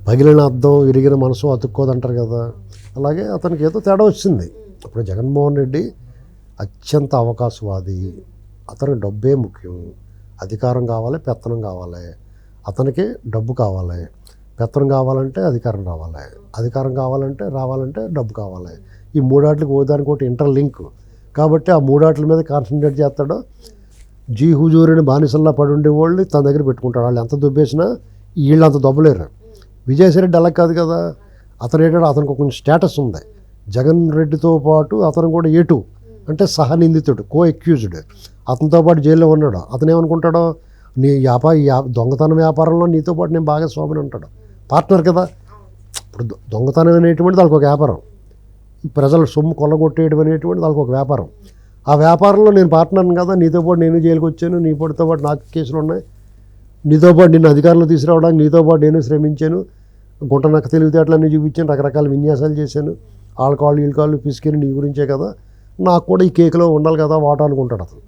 పగిలిన అద్దం విరిగిన మనసు అతుక్కోదంటారు కదా, అలాగే అతనికి ఏదో తేడా వచ్చింది. ఇప్పుడు జగన్మోహన్ రెడ్డి అత్యంత అవకాశవాది, అతనికి డబ్బే ముఖ్యం. అధికారం కావాలి, పెత్తనం కావాలి. అతనికి డబ్బు కావాలి, పెత్తనం కావాలంటే అధికారం రావాలి, అధికారం రావాలంటే డబ్బు కావాలి. ఈ మూడాట్లకి ఓదానికి ఒకటి ఇంటర్లింక్ కాబట్టి ఆ మూడాట్ల మీద కాన్సన్ట్రేట్ చేస్తాడు. జీ హుజూరిని బానిసల్లా పడి ఉండేవాళ్ళు తన దగ్గర పెట్టుకుంటాడు. వాళ్ళు ఎంత దుబ్బేసినా వీళ్ళు అంత దొబ్బలేరు. విజయసాయిరెడ్డి అలా కాదు కదా, అతను ఏంటంటే అతనికి కొంచెం స్టేటస్ ఉంది. జగన్ రెడ్డితో పాటు అతను కూడా ఏటు అంటే సహనిందితుడు, కో అక్యూజ్డ్. అతనితో పాటు జైల్లో ఉన్నాడు. అతను ఏమనుకుంటాడో, నీ దొంగతనం వ్యాపారంలో నీతో పాటు నేను భాగస్వామిని అంటాడు. పార్ట్నర్ కదా. ఇప్పుడు దొంగతనం అనేటువంటిది వాళ్ళకి ఒక వ్యాపారం, ప్రజల సొమ్ము కొల్లగొట్టేయడం అనేటువంటిది వాళ్ళకి ఒక వ్యాపారం. ఆ వ్యాపారంలో నేను పార్ట్నర్ని కదా, నీతో పాటు నేను జైలుకి వచ్చాను, నీ పాటుతో పాటు నాకు కేసులు ఉన్నాయి, నీతో పాటు నిన్ను అధికారంలో తీసుకురావడానికి నీతో పాటు నేను శ్రమించాను, గుంటనక్క తెలివితేటలన్నీ చూపించాను, రకరకాల విన్యాసాలు చేశాను, వీళ్ళ కాళ్ళు పిసికిని నీ గురించే కదా, నాకు కూడా ఈ కేకులో ఉండాలి కదా వాటా అనుకుంటాడు అతను.